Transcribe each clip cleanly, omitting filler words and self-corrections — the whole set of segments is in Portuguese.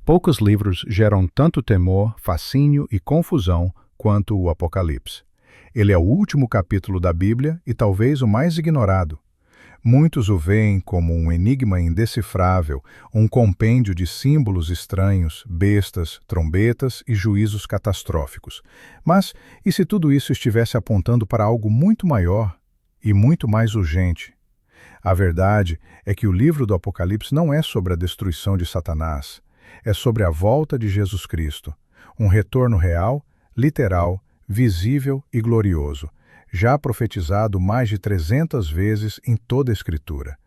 Poucos livros geram tanto temor, fascínio e confusão quanto o Apocalipse. Ele é o último capítulo da Bíblia e talvez o mais ignorado. Muitos o veem como um enigma indecifrável, um compêndio de símbolos estranhos, bestas, trombetas e juízos catastróficos. Mas, e se tudo isso estivesse apontando para algo muito maior e muito mais urgente? A verdade é que o livro do Apocalipse não é sobre a destruição de Satanás, é sobre a volta de Jesus Cristo, um retorno real, literal, visível e glorioso, já profetizado mais de 300 vezes em toda a Escritura.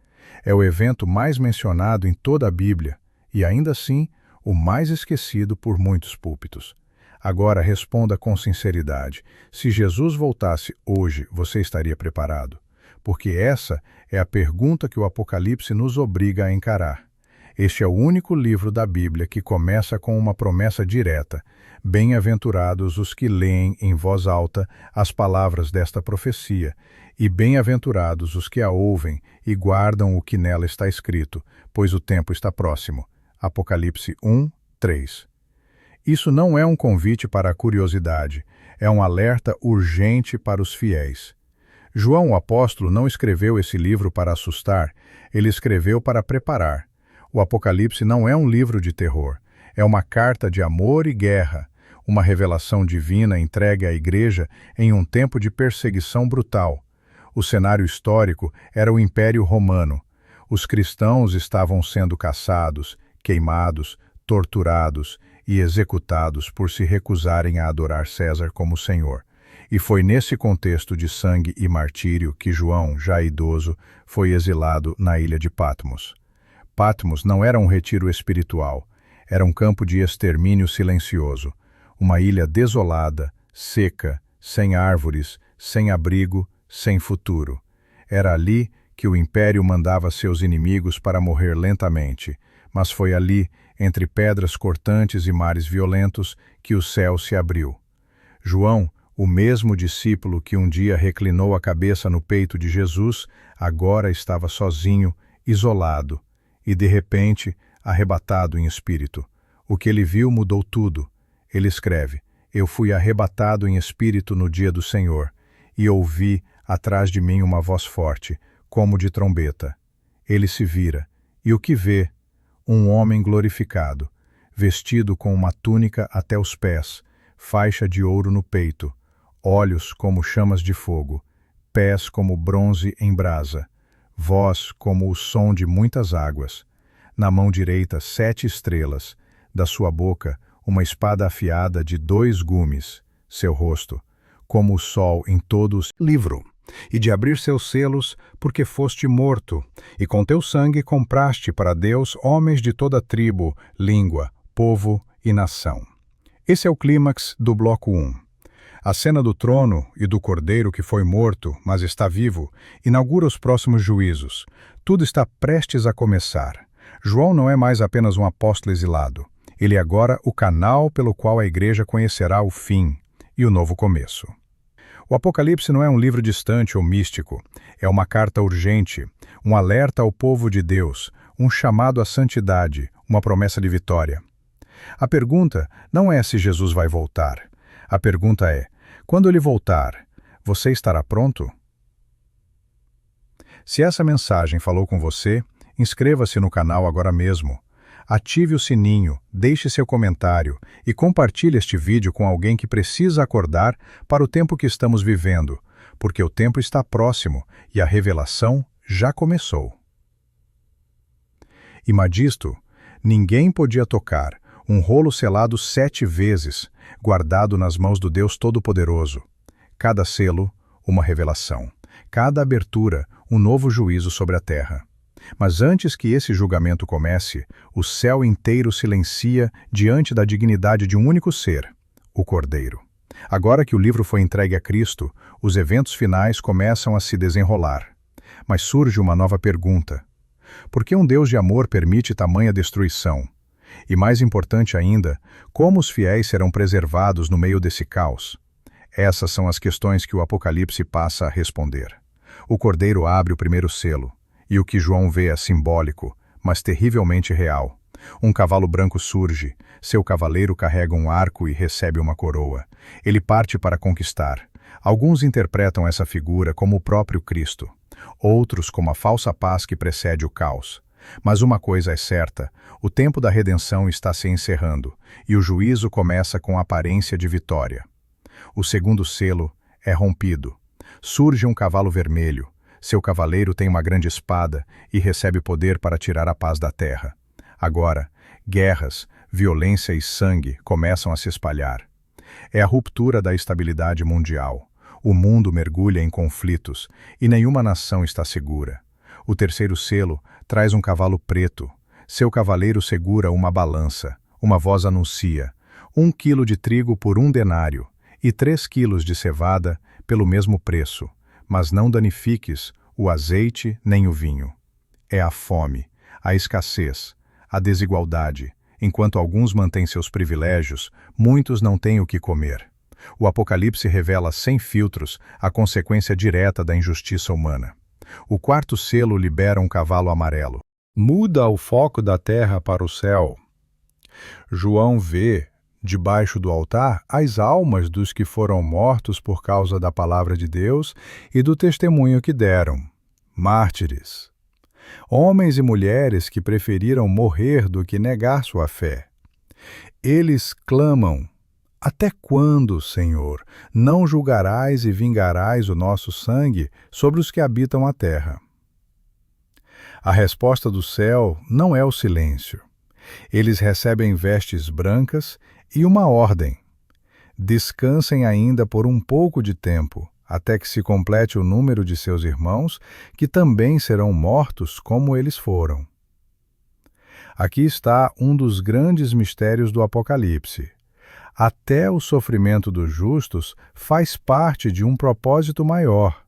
É o evento mais mencionado em toda a Bíblia e, ainda assim, o mais esquecido por muitos púlpitos. Agora responda com sinceridade: se Jesus voltasse hoje, você estaria preparado? Porque essa é a pergunta que o Apocalipse nos obriga a encarar. Este é o único livro da Bíblia que começa com uma promessa direta: bem-aventurados os que leem em voz alta as palavras desta profecia, e bem-aventurados os que a ouvem e guardam o que nela está escrito, pois o tempo está próximo. Apocalipse 1, 3. Isso não é um convite para a curiosidade, é um alerta urgente para os fiéis. João, o apóstolo, não escreveu esse livro para assustar, ele escreveu para preparar. O Apocalipse não é um livro de terror, é uma carta de amor e guerra, uma revelação divina entregue à igreja em um tempo de perseguição brutal. O cenário histórico era o Império Romano. Os cristãos estavam sendo caçados, queimados, torturados e executados por se recusarem a adorar César como Senhor. E foi nesse contexto de sangue e martírio que João, já idoso, foi exilado na ilha de Patmos. Patmos não era um retiro espiritual, era um campo de extermínio silencioso, uma ilha desolada, seca, sem árvores, sem abrigo, sem futuro. Era ali que o império mandava seus inimigos para morrer lentamente, mas foi ali, entre pedras cortantes e mares violentos, que o céu se abriu. João, o mesmo discípulo que um dia reclinou a cabeça no peito de Jesus, agora estava sozinho, isolado, e de repente, arrebatado em espírito. O que ele viu mudou tudo. Ele escreve: eu fui arrebatado em espírito no dia do Senhor, e ouvi atrás de mim uma voz forte, como de trombeta. Ele se vira, e o que vê? Um homem glorificado, vestido com uma túnica até os pés, faixa de ouro no peito, olhos como chamas de fogo, pés como bronze em brasa, voz como o som de muitas águas. Na mão direita 7 estrelas, da sua boca uma espada afiada de 2 gumes, seu rosto, como o sol em todos. Livro, e de abrir seus selos, porque foste morto, e com teu sangue compraste para Deus homens de toda tribo, língua, povo e nação. Esse é o clímax do bloco 1. A cena do trono e do cordeiro que foi morto, mas está vivo, inaugura os próximos juízos. Tudo está prestes a começar. João não é mais apenas um apóstolo exilado. Ele é agora o canal pelo qual a igreja conhecerá o fim e o novo começo. O Apocalipse não é um livro distante ou místico. É uma carta urgente, um alerta ao povo de Deus, um chamado à santidade, uma promessa de vitória. A pergunta não é se Jesus vai voltar. A pergunta é: quando ele voltar, você estará pronto? Se essa mensagem falou com você, inscreva-se no canal agora mesmo. Ative o sininho, deixe seu comentário e compartilhe este vídeo com alguém que precisa acordar para o tempo que estamos vivendo, porque o tempo está próximo e a revelação já começou. Imadisto, ninguém podia tocar um rolo selado 7 vezes, guardado nas mãos do Deus Todo-Poderoso. Cada selo, uma revelação. Cada abertura, um novo juízo sobre a terra. Mas antes que esse julgamento comece, o céu inteiro silencia diante da dignidade de um único ser, o Cordeiro. Agora que o livro foi entregue a Cristo, os eventos finais começam a se desenrolar. Mas surge uma nova pergunta: por que um Deus de amor permite tamanha destruição? E mais importante ainda, como os fiéis serão preservados no meio desse caos? Essas são as questões que o Apocalipse passa a responder. O Cordeiro abre o primeiro selo, e o que João vê é simbólico, mas terrivelmente real. Um cavalo branco surge, seu cavaleiro carrega um arco e recebe uma coroa. Ele parte para conquistar. Alguns interpretam essa figura como o próprio Cristo, outros como a falsa paz que precede o caos. Mas uma coisa é certa, o tempo da redenção está se encerrando, e o juízo começa com a aparência de vitória. O segundo selo é rompido. Surge um cavalo vermelho. Seu cavaleiro tem uma grande espada e recebe poder para tirar a paz da terra. Agora, guerras, violência e sangue começam a se espalhar. É a ruptura da estabilidade mundial. O mundo mergulha em conflitos e nenhuma nação está segura. O terceiro selo traz um cavalo preto. Seu cavaleiro segura uma balança. Uma voz anuncia: 1 quilo de trigo por 1 denário e 3 quilos de cevada pelo mesmo preço. Mas não danifiques o azeite nem o vinho. É a fome, a escassez, a desigualdade. Enquanto alguns mantêm seus privilégios, muitos não têm o que comer. O Apocalipse revela sem filtros a consequência direta da injustiça humana. O quarto selo libera um cavalo amarelo. Muda o foco da terra para o céu. João vê, debaixo do altar, as almas dos que foram mortos por causa da palavra de Deus e do testemunho que deram. Mártires. Homens e mulheres que preferiram morrer do que negar sua fé. Eles clamam: até quando, Senhor, não julgarás e vingarás o nosso sangue sobre os que habitam a terra? A resposta do céu não é o silêncio. Eles recebem vestes brancas e uma ordem: descansem ainda por um pouco de tempo, até que se complete o número de seus irmãos, que também serão mortos como eles foram. Aqui está um dos grandes mistérios do Apocalipse. Até o sofrimento dos justos faz parte de um propósito maior.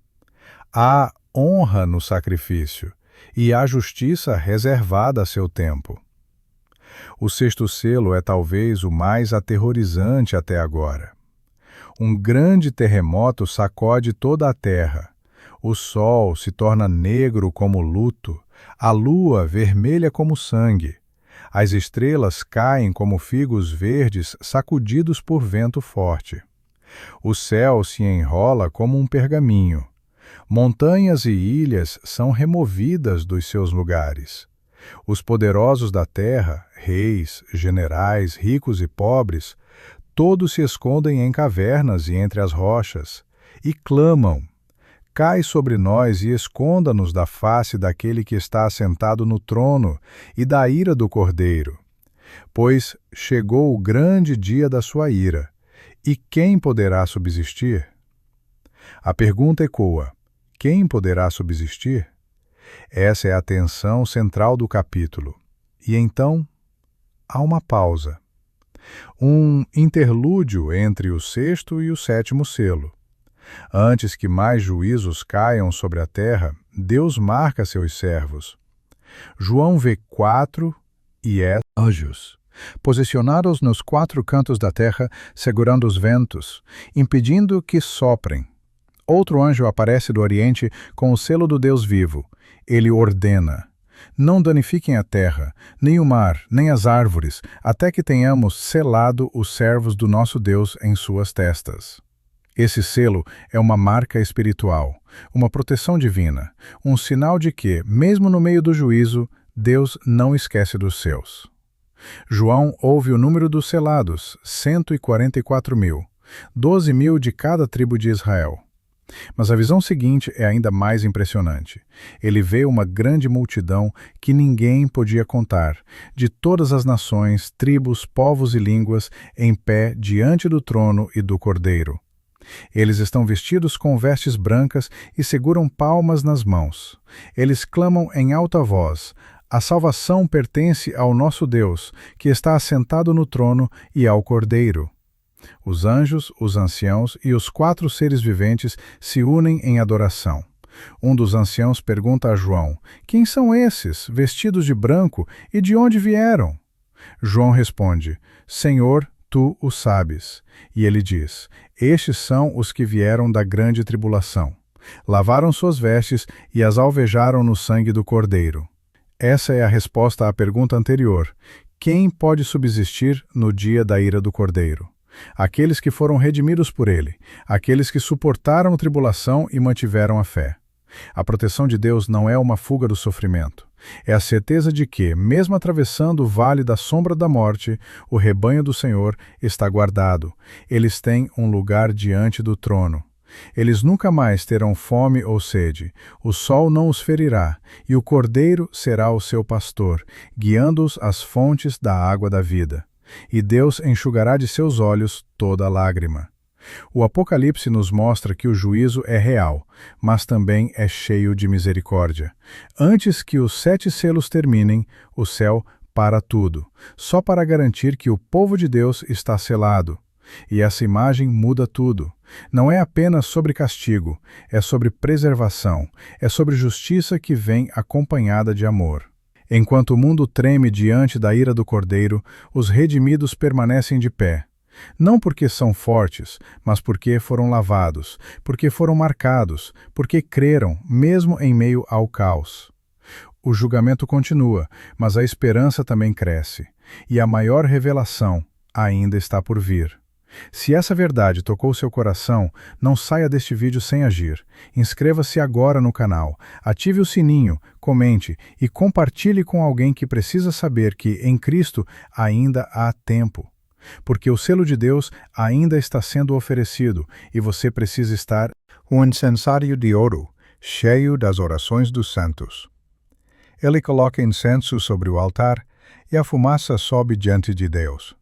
Há honra no sacrifício e há justiça reservada a seu tempo. O sexto selo é talvez o mais aterrorizante até agora. Um grande terremoto sacode toda a terra. O sol se torna negro como luto, a lua vermelha como sangue. As estrelas caem como figos verdes sacudidos por vento forte. O céu se enrola como um pergaminho. Montanhas e ilhas são removidas dos seus lugares. Os poderosos da terra, reis, generais, ricos e pobres, todos se escondem em cavernas e entre as rochas, e clamam: cai sobre nós e esconda-nos da face daquele que está assentado no trono e da ira do Cordeiro. Pois chegou o grande dia da sua ira, e quem poderá subsistir? A pergunta ecoa: quem poderá subsistir? Essa é a tensão central do capítulo. E então, há uma pausa. Um interlúdio entre o sexto e o sétimo selo. Antes que mais juízos caiam sobre a terra, Deus marca seus servos. João vê 4 anjos, posicionados nos 4 cantos da terra, segurando os ventos, impedindo que soprem. Outro anjo aparece do Oriente com o selo do Deus vivo. Ele ordena: não danifiquem a terra, nem o mar, nem as árvores, até que tenhamos selado os servos do nosso Deus em suas testas. Esse selo é uma marca espiritual, uma proteção divina, um sinal de que, mesmo no meio do juízo, Deus não esquece dos seus. João ouve o número dos selados, 144.000, 12.000 de cada tribo de Israel. Mas a visão seguinte é ainda mais impressionante. Ele vê uma grande multidão que ninguém podia contar, de todas as nações, tribos, povos e línguas, em pé diante do trono e do Cordeiro. Eles estão vestidos com vestes brancas e seguram palmas nas mãos. Eles clamam em alta voz: a salvação pertence ao nosso Deus, que está assentado no trono, e ao Cordeiro. Os anjos, os anciãos e os 4 seres viventes se unem em adoração. Um dos anciãos pergunta a João: quem são esses, vestidos de branco, e de onde vieram? João responde: Senhor, tu o sabes. E ele diz: estes são os que vieram da grande tribulação. Lavaram suas vestes e as alvejaram no sangue do Cordeiro. Essa é a resposta à pergunta anterior. Quem pode subsistir no dia da ira do Cordeiro? Aqueles que foram redimidos por ele, aqueles que suportaram a tribulação e mantiveram a fé. A proteção de Deus não é uma fuga do sofrimento. É a certeza de que, mesmo atravessando o vale da sombra da morte, o rebanho do Senhor está guardado. Eles têm um lugar diante do trono. Eles nunca mais terão fome ou sede, o sol não os ferirá, e o Cordeiro será o seu pastor, guiando-os às fontes da água da vida. E Deus enxugará de seus olhos toda lágrima. O Apocalipse nos mostra que o juízo é real, mas também é cheio de misericórdia. Antes que os 7 selos terminem, o céu para tudo, só para garantir que o povo de Deus está selado. E essa imagem muda tudo. Não é apenas sobre castigo, é sobre preservação, é sobre justiça que vem acompanhada de amor. Enquanto o mundo treme diante da ira do Cordeiro, os redimidos permanecem de pé. Não porque são fortes, mas porque foram lavados, porque foram marcados, porque creram, mesmo em meio ao caos. O julgamento continua, mas a esperança também cresce, e a maior revelação ainda está por vir. Se essa verdade tocou seu coração, não saia deste vídeo sem agir. Inscreva-se agora no canal, ative o sininho, comente e compartilhe com alguém que precisa saber que, em Cristo, ainda há tempo. Porque o selo de Deus ainda está sendo oferecido e você precisa estar um incensário de ouro, cheio das orações dos santos. Ele coloca incenso sobre o altar e a fumaça sobe diante de Deus.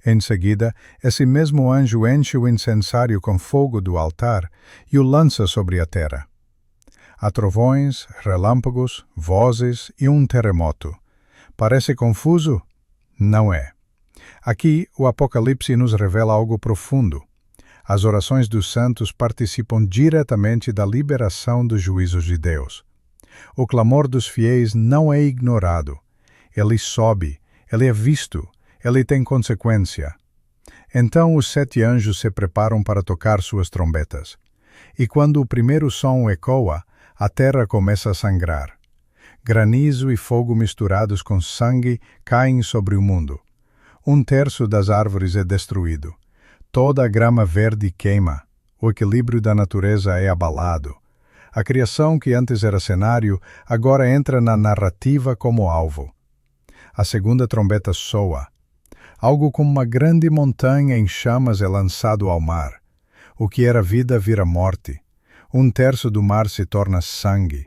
Em seguida, esse mesmo anjo enche o incensário com fogo do altar e o lança sobre a terra. Há trovões, relâmpagos, vozes e um terremoto. Parece confuso? Não é. Aqui, o Apocalipse nos revela algo profundo. As orações dos santos participam diretamente da liberação dos juízos de Deus. O clamor dos fiéis não é ignorado. Ele sobe, ele é visto, ele tem consequência. Então os 7 anjos se preparam para tocar suas trombetas. E quando o primeiro som ecoa, a terra começa a sangrar. Granizo e fogo misturados com sangue caem sobre o mundo. 1/3 das árvores é destruído. Toda a grama verde queima. O equilíbrio da natureza é abalado. A criação que antes era cenário, agora entra na narrativa como alvo. A segunda trombeta soa. Algo como uma grande montanha em chamas é lançado ao mar. O que era vida vira morte. 1/3 do mar se torna sangue.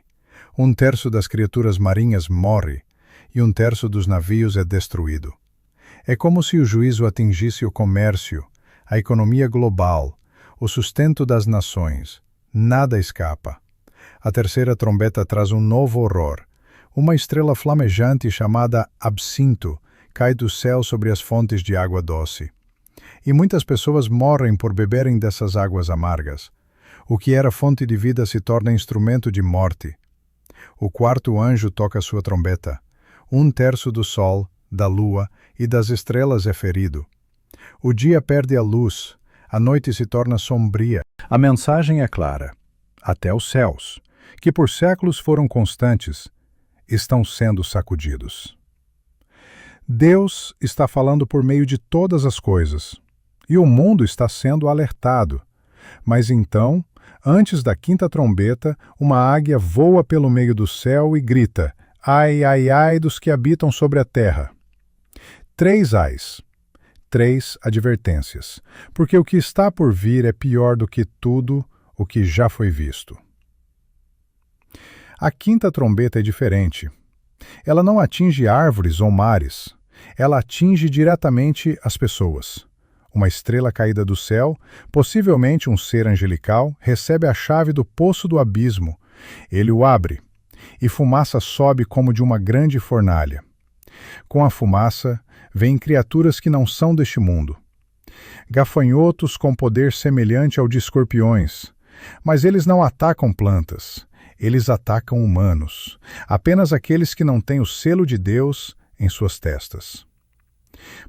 1/3 das criaturas marinhas morre. E 1/3 dos navios é destruído. É como se o juízo atingisse o comércio, a economia global, o sustento das nações. Nada escapa. A terceira trombeta traz um novo horror. Uma estrela flamejante chamada Absinto cai do céu sobre as fontes de água doce. E muitas pessoas morrem por beberem dessas águas amargas. O que era fonte de vida se torna instrumento de morte. O quarto anjo toca sua trombeta. 1/3 do sol, da lua e das estrelas é ferido. O dia perde a luz, a noite se torna sombria. A mensagem é clara. Até os céus, que por séculos foram constantes, estão sendo sacudidos. Deus está falando por meio de todas as coisas, e o mundo está sendo alertado. Mas então, antes da 5ª trombeta, uma águia voa pelo meio do céu e grita: ai, ai, ai dos que habitam sobre a terra. 3 ais, 3 advertências, porque o que está por vir é pior do que tudo o que já foi visto. A 5ª trombeta é diferente. Ela não atinge árvores ou mares. Ela atinge diretamente as pessoas. Uma estrela caída do céu, possivelmente um ser angelical, recebe a chave do poço do abismo. Ele o abre, e fumaça sobe como de uma grande fornalha. Com a fumaça, vêm criaturas que não são deste mundo. Gafanhotos com poder semelhante ao de escorpiões. Mas eles não atacam plantas. Eles atacam humanos. Apenas aqueles que não têm o selo de Deus em suas testas.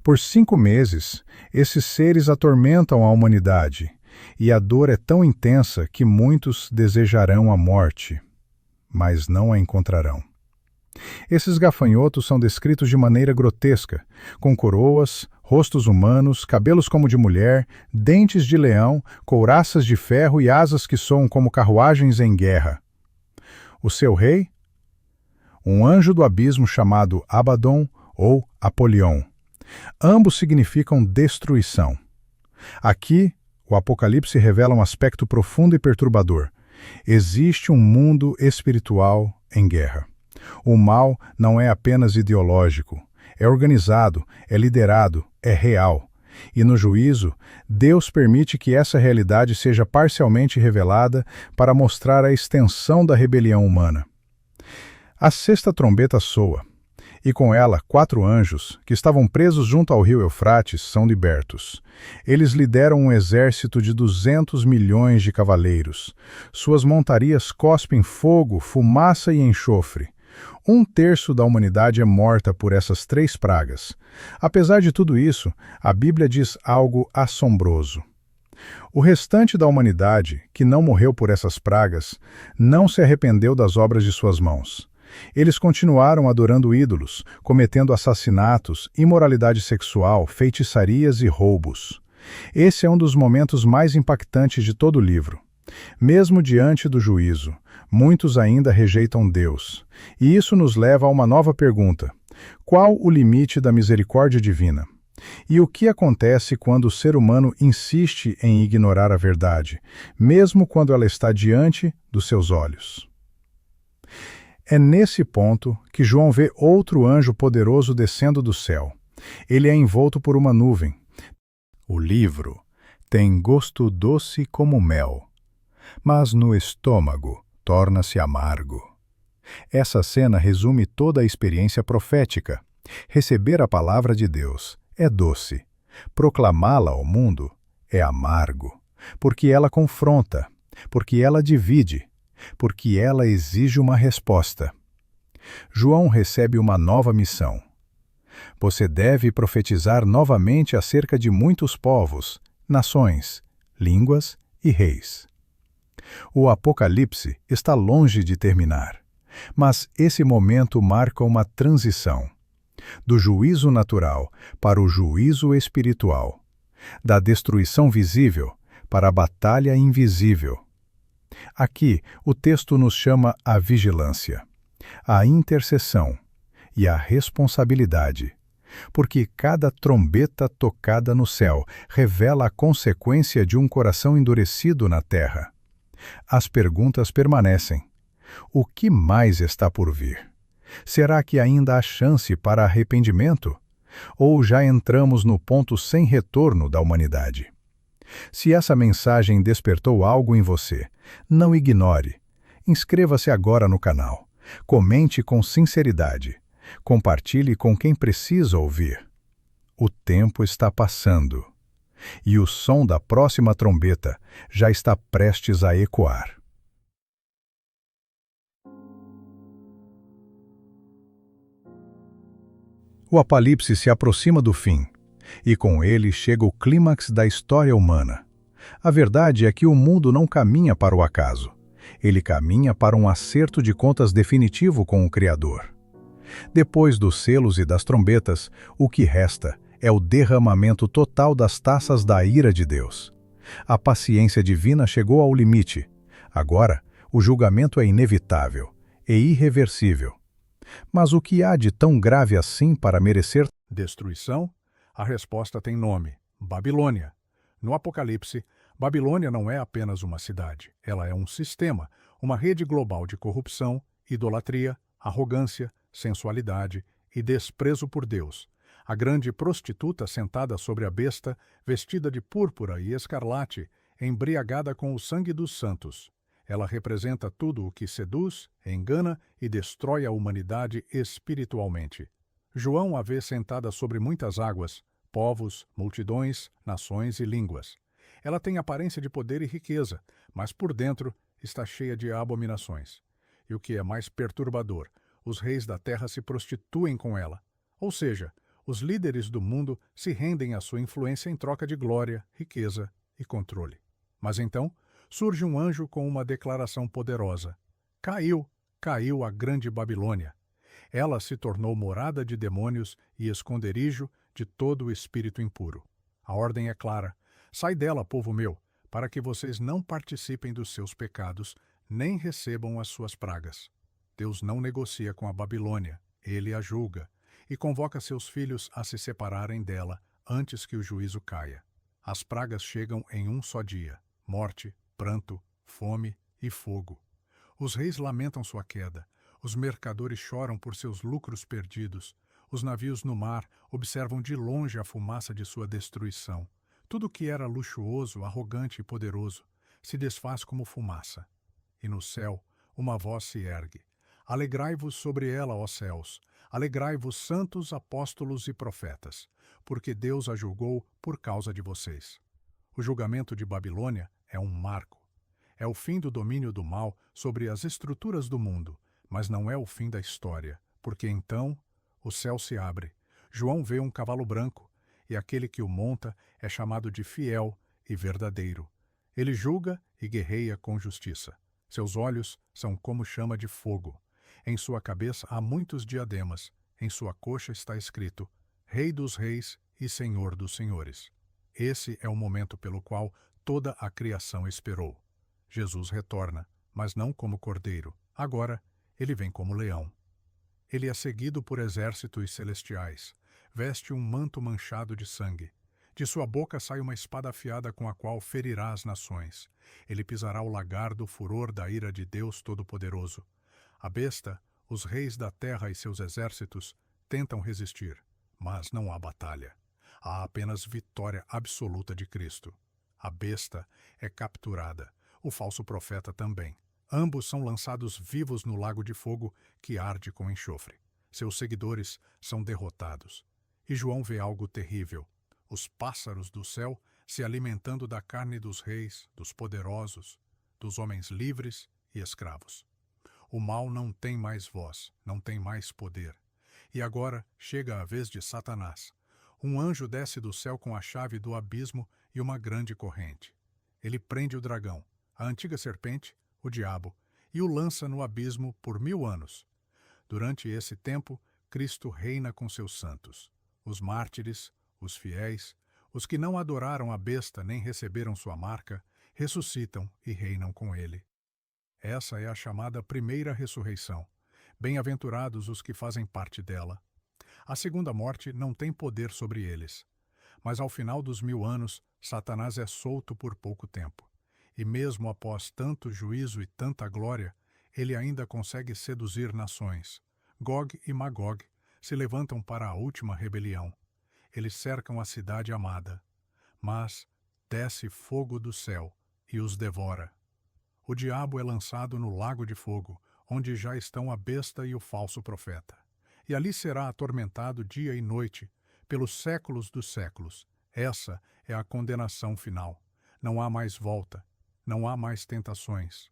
Por 5 meses, esses seres atormentam a humanidade, e a dor é tão intensa que muitos desejarão a morte, mas não a encontrarão. Esses gafanhotos são descritos de maneira grotesca, com coroas, rostos humanos, cabelos como de mulher, dentes de leão, couraças de ferro e asas que soam como carruagens em guerra. O seu rei? Um anjo do abismo chamado Abaddon ou Apolion. Ambos significam destruição. Aqui, o Apocalipse revela um aspecto profundo e perturbador. Existe um mundo espiritual em guerra. O mal não é apenas ideológico, é organizado, é liderado, é real. E no juízo, Deus permite que essa realidade seja parcialmente revelada para mostrar a extensão da rebelião humana. A sexta trombeta soa, e com ela 4 anjos, que estavam presos junto ao rio Eufrates, são libertos. Eles lideram um exército de 200 milhões de cavaleiros. Suas montarias cospem fogo, fumaça e enxofre. 1/3 da humanidade é morta por essas 3 pragas. Apesar de tudo isso, a Bíblia diz algo assombroso. O restante da humanidade, que não morreu por essas pragas, não se arrependeu das obras de suas mãos. Eles continuaram adorando ídolos, cometendo assassinatos, imoralidade sexual, feitiçarias e roubos. Esse é um dos momentos mais impactantes de todo o livro. Mesmo diante do juízo, muitos ainda rejeitam Deus. E isso nos leva a uma nova pergunta: qual o limite da misericórdia divina? E o que acontece quando o ser humano insiste em ignorar a verdade, mesmo quando ela está diante dos seus olhos? É nesse ponto que João vê outro anjo poderoso descendo do céu. Ele é envolto por uma nuvem. O livro tem gosto doce como mel, mas no estômago torna-se amargo. Essa cena resume toda a experiência profética. Receber a palavra de Deus é doce. Proclamá-la ao mundo é amargo, porque ela confronta, porque ela divide, porque ela exige uma resposta. João recebe uma nova missão. Você deve profetizar novamente acerca de muitos povos, nações, línguas e reis. O Apocalipse está longe de terminar, mas esse momento marca uma transição do juízo natural para o juízo espiritual, da destruição visível para a batalha invisível. Aqui, o texto nos chama à vigilância, à intercessão e à responsabilidade, porque cada trombeta tocada no céu revela a consequência de um coração endurecido na terra. As perguntas permanecem. O que mais está por vir? Será que ainda há chance para arrependimento? Ou já entramos no ponto sem retorno da humanidade? Se essa mensagem despertou algo em você, não ignore. Inscreva-se agora no canal. Comente com sinceridade. Compartilhe com quem precisa ouvir. O tempo está passando. E o som da próxima trombeta já está prestes a ecoar. O Apocalipse se aproxima do fim, e com ele chega o clímax da história humana. A verdade é que o mundo não caminha para o acaso. Ele caminha para um acerto de contas definitivo com o Criador. Depois dos selos e das trombetas, o que resta é o derramamento total das taças da ira de Deus. A paciência divina chegou ao limite. Agora, o julgamento é inevitável e irreversível. Mas o que há de tão grave assim para merecer destruição? A resposta tem nome: Babilônia. No Apocalipse, Babilônia não é apenas uma cidade. Ela é um sistema, uma rede global de corrupção, idolatria, arrogância, sensualidade e desprezo por Deus. A grande prostituta sentada sobre a besta, vestida de púrpura e escarlate, embriagada com o sangue dos santos. Ela representa tudo o que seduz, engana e destrói a humanidade espiritualmente. João a vê sentada sobre muitas águas, povos, multidões, nações e línguas. Ela tem aparência de poder e riqueza, mas por dentro está cheia de abominações. E o que é mais perturbador, os reis da terra se prostituem com ela. Ou seja, os líderes do mundo se rendem à sua influência em troca de glória, riqueza e controle. Mas então, surge um anjo com uma declaração poderosa. Caiu a grande Babilônia. Ela se tornou morada de demônios e esconderijo de todo o espírito impuro. A ordem é clara: sai dela, povo meu, para que vocês não participem dos seus pecados, nem recebam as suas pragas. Deus não negocia com a Babilônia, ele a julga, e convoca seus filhos a se separarem dela antes que o juízo caia. As pragas chegam em um só dia: morte, pranto, fome e fogo. Os reis lamentam sua queda, os mercadores choram por seus lucros perdidos, os navios no mar observam de longe a fumaça de sua destruição. Tudo que era luxuoso, arrogante e poderoso se desfaz como fumaça. E no céu uma voz se ergue: alegrai-vos sobre ela, ó céus, alegrai-vos, santos apóstolos e profetas, porque Deus a julgou por causa de vocês. O julgamento de Babilônia é um marco. É o fim do domínio do mal sobre as estruturas do mundo, mas não é o fim da história, porque então o céu se abre. João vê um cavalo branco, e aquele que o monta é chamado de fiel e verdadeiro. Ele julga e guerreia com justiça. Seus olhos são como chama de fogo. Em sua cabeça há muitos diademas. Em sua coxa está escrito: Rei dos Reis e Senhor dos Senhores. Esse é o momento pelo qual toda a criação esperou. Jesus retorna, mas não como cordeiro. Agora, ele vem como leão. Ele é seguido por exércitos celestiais. Veste um manto manchado de sangue. De sua boca sai uma espada afiada com a qual ferirá as nações. Ele pisará o lagar do furor da ira de Deus Todo-Poderoso. A besta, os reis da terra e seus exércitos tentam resistir, mas não há batalha. Há apenas vitória absoluta de Cristo. A besta é capturada, o falso profeta também. Ambos são lançados vivos no lago de fogo que arde com enxofre. Seus seguidores são derrotados. E João vê algo terrível: os pássaros do céu se alimentando da carne dos reis, dos poderosos, dos homens livres e escravos. O mal não tem mais voz, não tem mais poder. E agora chega a vez de Satanás. Um anjo desce do céu com a chave do abismo e uma grande corrente. Ele prende o dragão, a antiga serpente, o diabo, e o lança no abismo por 1000 anos. Durante esse tempo, Cristo reina com seus santos. Os mártires, os fiéis, os que não adoraram a besta nem receberam sua marca, ressuscitam e reinam com ele. Essa é a chamada primeira ressurreição. Bem-aventurados os que fazem parte dela. A segunda morte não tem poder sobre eles. Mas ao final dos 1000 anos, Satanás é solto por pouco tempo. E mesmo após tanto juízo e tanta glória, ele ainda consegue seduzir nações. Gog e Magog se levantam para a última rebelião. Eles cercam a cidade amada. Mas desce fogo do céu e os devora. O diabo é lançado no lago de fogo, onde já estão a besta e o falso profeta. E ali será atormentado dia e noite, pelos séculos dos séculos. Essa é a condenação final. Não há mais volta. Não há mais tentações.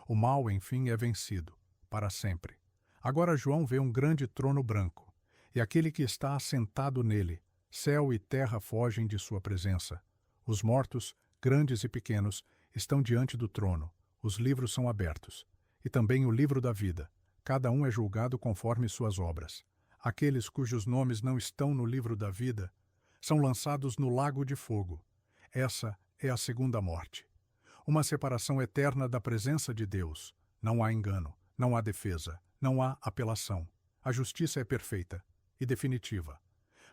O mal, enfim, é vencido, para sempre. Agora João vê um grande trono branco, e aquele que está assentado nele. Céu e terra fogem de sua presença. Os mortos, grandes e pequenos, estão diante do trono. Os livros são abertos. E também o livro da vida. Cada um é julgado conforme suas obras. Aqueles cujos nomes não estão no livro da vida são lançados no lago de fogo. Essa é a segunda morte. Uma separação eterna da presença de Deus. Não há engano, não há defesa, não há apelação. A justiça é perfeita e definitiva.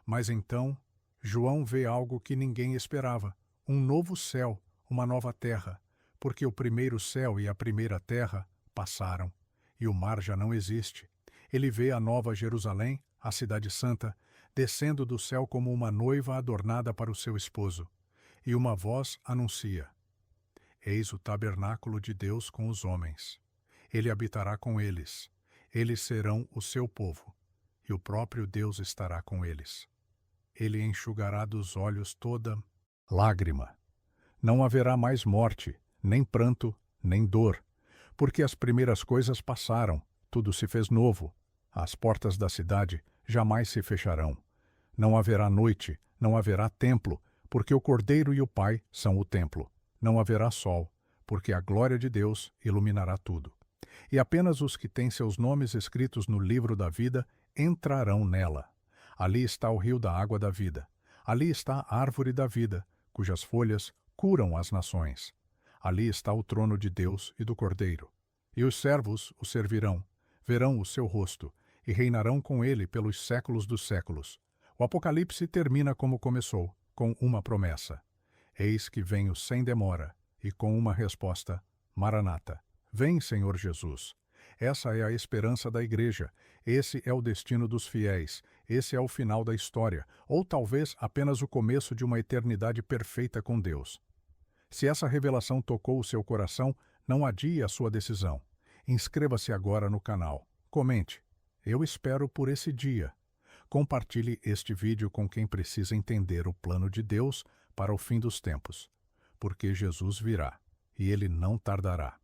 Mas então, João vê algo que ninguém esperava: um novo céu, uma nova terra, porque o primeiro céu e a primeira terra passaram, e o mar já não existe. Ele vê a nova Jerusalém, a cidade santa, descendo do céu como uma noiva adornada para o seu esposo. E uma voz anuncia: Eis o tabernáculo de Deus com os homens. Ele habitará com eles. Eles serão o seu povo, e o próprio Deus estará com eles. Ele enxugará dos olhos toda lágrima. Não haverá mais morte, nem pranto, nem dor, porque as primeiras coisas passaram, tudo se fez novo. As portas da cidade jamais se fecharão. Não haverá noite, não haverá templo, porque o Cordeiro e o Pai são o templo. Não haverá sol, porque a glória de Deus iluminará tudo. E apenas os que têm seus nomes escritos no livro da vida entrarão nela. Ali está o rio da água da vida. Ali está a árvore da vida, cujas folhas curam as nações. Ali está o trono de Deus e do Cordeiro. E os servos o servirão, verão o seu rosto, e reinarão com ele pelos séculos dos séculos. O Apocalipse termina como começou, com uma promessa. Eis que venho sem demora, e com uma resposta, Maranata. Vem, Senhor Jesus. Essa é a esperança da igreja, esse é o destino dos fiéis, esse é o final da história, ou talvez apenas o começo de uma eternidade perfeita com Deus. Se essa revelação tocou o seu coração, não adie a sua decisão. Inscreva-se agora no canal. Comente. Eu espero por esse dia. Compartilhe este vídeo com quem precisa entender o plano de Deus para o fim dos tempos, porque Jesus virá, e ele não tardará.